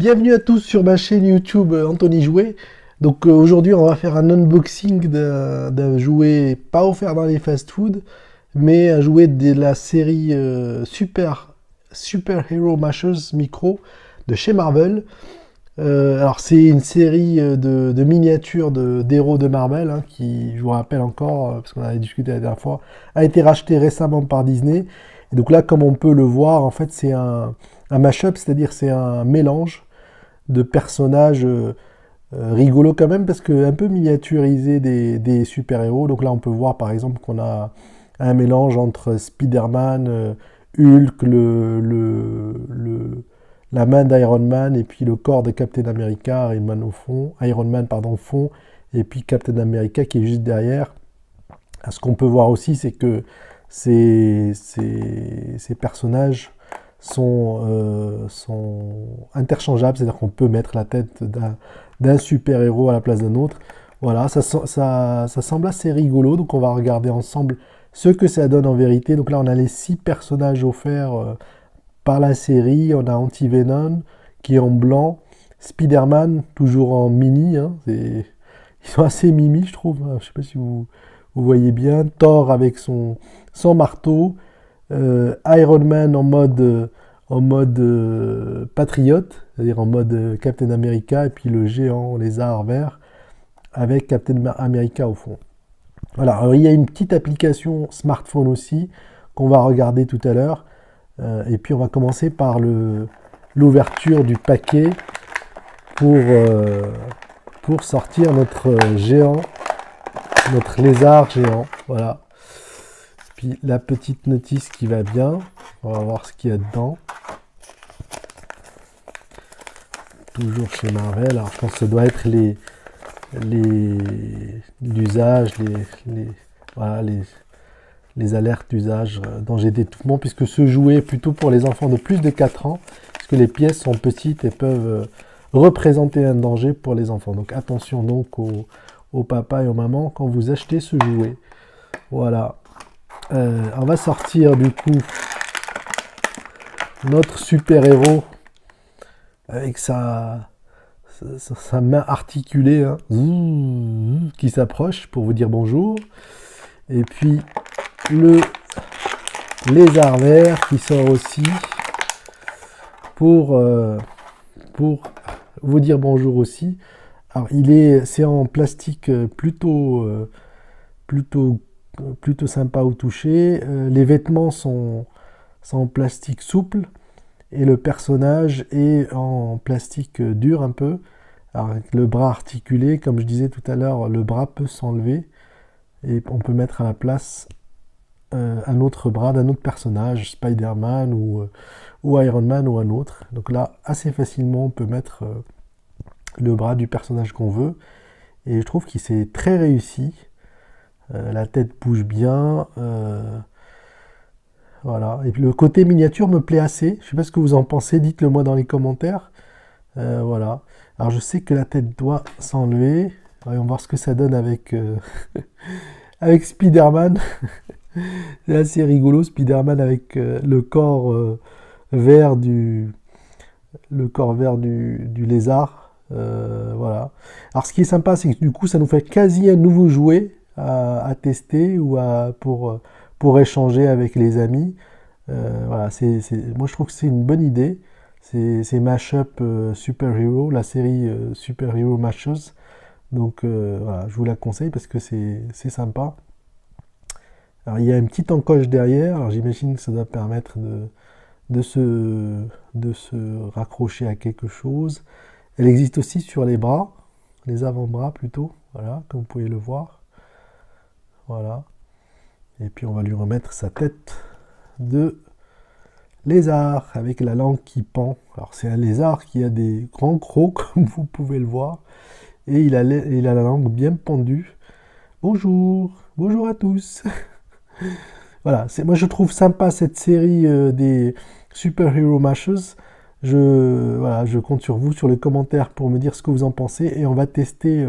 Bienvenue à tous sur ma chaîne YouTube Anthony Jouet. Donc aujourd'hui on va faire un unboxing d'un jouet pas offert dans les fast-food, mais un jouet de la série Super Hero Mashers Micro de chez Marvel. Alors c'est une série de miniatures d'héros de Marvel hein, qui, je vous rappelle encore, parce qu'on avait discuté la dernière fois, a été racheté récemment par Disney. Et donc là, comme on peut le voir, en fait c'est un mash-up, c'est-à-dire c'est un mélange de personnages rigolos quand même, parce que un peu miniaturisé des super-héros. Donc là, on peut voir par exemple qu'on a un mélange entre Spider-Man, Hulk, la main d'Iron Man et puis le corps de Captain America, Iron Man pardon, au fond, et puis Captain America qui est juste derrière. Ce qu'on peut voir aussi, c'est que ces personnages sont interchangeables, c'est-à-dire qu'on peut mettre la tête d'un super-héros à la place d'un autre. Voilà, ça semble assez rigolo, donc on va regarder ensemble ce que ça donne en vérité. Donc là, on a les 6 personnages offerts par la série. On a Anti-Venom qui est en blanc, Spider-Man toujours en mini, hein, ils sont assez mimi, je trouve. Je ne sais pas si vous voyez bien. Thor avec son marteau, Iron Man en mode patriote, c'est-à-dire en mode Captain America, et puis le géant lézard vert avec Captain America au fond. Voilà, alors il y a une petite application smartphone aussi qu'on va regarder tout à l'heure. Et puis on va commencer par l'ouverture du paquet pour sortir notre géant, notre lézard géant. Voilà. Puis la petite notice qui va bien. On va voir ce qu'il y a dedans. Toujours chez Marvel. Alors je pense que ça doit être l'usage, voilà, les alertes d'usage, danger d'étouffement, puisque ce jouet est plutôt pour les enfants de plus de 4 ans, puisque les pièces sont petites et peuvent représenter un danger pour les enfants. Donc attention donc aux papas et aux mamans quand vous achetez ce jouet. Voilà. On va sortir du coup notre super-héros avec sa main articulée hein, qui s'approche pour vous dire bonjour. Et puis le lézard vert qui sort aussi pour vous dire bonjour aussi. Alors c'est en plastique plutôt sympa au toucher. Les vêtements sont en plastique souple et le personnage est en plastique dur un peu. Alors avec le bras articulé, comme je disais tout à l'heure, le bras peut s'enlever et on peut mettre à la place un autre bras d'un autre personnage, Spider-Man ou Iron Man ou un autre. Donc là, assez facilement, on peut mettre le bras du personnage qu'on veut. Et je trouve qu'il s'est très réussi. La tête bouge bien. Voilà. Et puis le côté miniature me plaît assez. Je ne sais pas ce que vous en pensez. Dites-le moi dans les commentaires. Voilà. Alors je sais que la tête doit s'enlever. Voyons voir ce que ça donne avec, avec Spider-Man. C'est assez rigolo, Spider-Man avec vert du, le corps vert du lézard. Voilà. Alors ce qui est sympa, c'est que du coup, ça nous fait quasi un nouveau jouet à tester ou pour échanger avec les amis. Voilà, moi je trouve que c'est une bonne idée. C'est Mashup Super Hero, la série Super Hero Mashers. Donc voilà, je vous la conseille parce que c'est sympa. Alors il y a une petite encoche derrière, alors j'imagine que ça doit permettre de se raccrocher à quelque chose. Elle existe aussi sur les bras, les avant-bras plutôt, voilà, comme vous pouvez le voir. Voilà. Et puis on va lui remettre sa tête de lézard avec la langue qui pend. Alors c'est un lézard qui a des grands crocs comme vous pouvez le voir. Et il a la langue bien pendue. Bonjour, bonjour à tous. Voilà, moi je trouve sympa cette série des Super Hero Mashers. Voilà, je compte sur vous, sur les commentaires pour me dire ce que vous en pensez. Et on va tester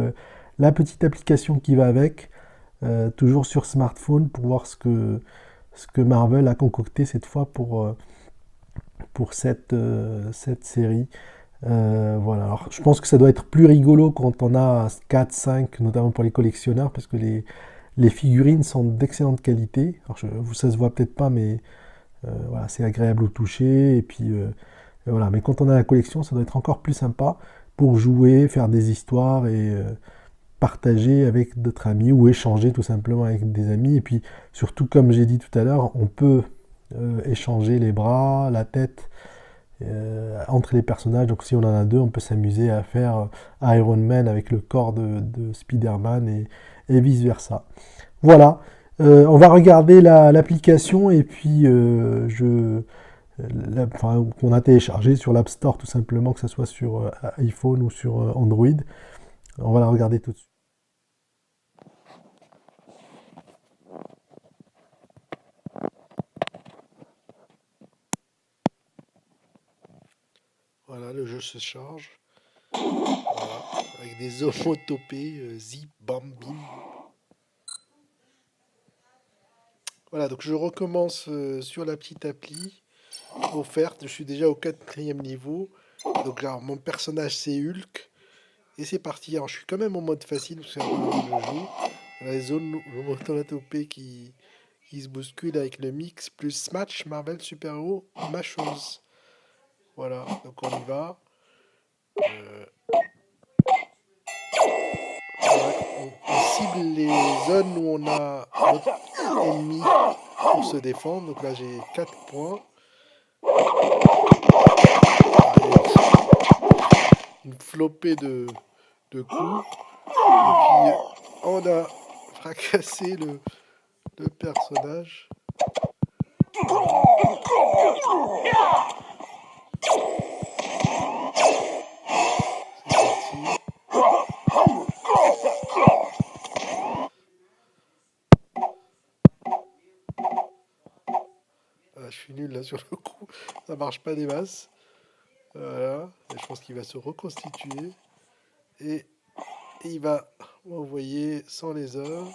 la petite application qui va avec, toujours sur smartphone, pour voir ce que Marvel a concocté cette fois pour cette série. Voilà, alors je pense que ça doit être plus rigolo quand on a 4 5 notamment pour les collectionneurs, parce que les figurines sont d'excellente qualité. Alors ça se voit peut-être pas, mais voilà, c'est agréable au toucher. Et puis voilà, mais quand on a la collection, ça doit être encore plus sympa pour jouer, faire des histoires et partager avec d'autres amis ou échanger tout simplement avec des amis. Et puis surtout, comme j'ai dit tout à l'heure, on peut échanger les bras, la tête entre les personnages. Donc si on en a deux, on peut s'amuser à faire Iron Man avec le corps de Spider-Man et vice-versa. Voilà. On va regarder l'application et puis enfin, qu'on a téléchargé sur l'App Store tout simplement, que ce soit sur iPhone ou sur Android. On va la regarder tout de suite. Voilà, le jeu se charge. Voilà, avec des homotopées, zip, bam, bim. Voilà, donc je recommence sur la petite appli offerte. Je suis déjà au quatrième niveau. Donc là, mon personnage c'est Hulk. Et c'est parti. Alors je suis quand même en mode facile parce que c'est la première fois que je joue. Les zones onomatopées qui se bousculent avec le mix plus Smash, Marvel, Super Héros, ma chose. Voilà, donc on y va. Euh, voilà, on cible les zones où on a notre ennemi pour se défendre. Donc là j'ai 4 points. Une flopée de coups. Et puis on a fracassé le personnage. C'est parti. Ah, je suis nul là sur le coup. Ça marche pas des masses. Voilà. Et je pense qu'il va se reconstituer. Et il va m'envoyer sans les heures.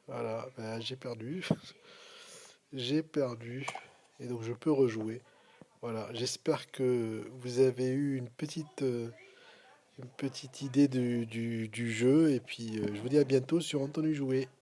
Voilà. Ben, j'ai perdu. J'ai perdu. Et donc je peux rejouer. Voilà. J'espère que vous avez eu une petite idée du jeu. Et puis je vous dis à bientôt sur Entendu Jouer.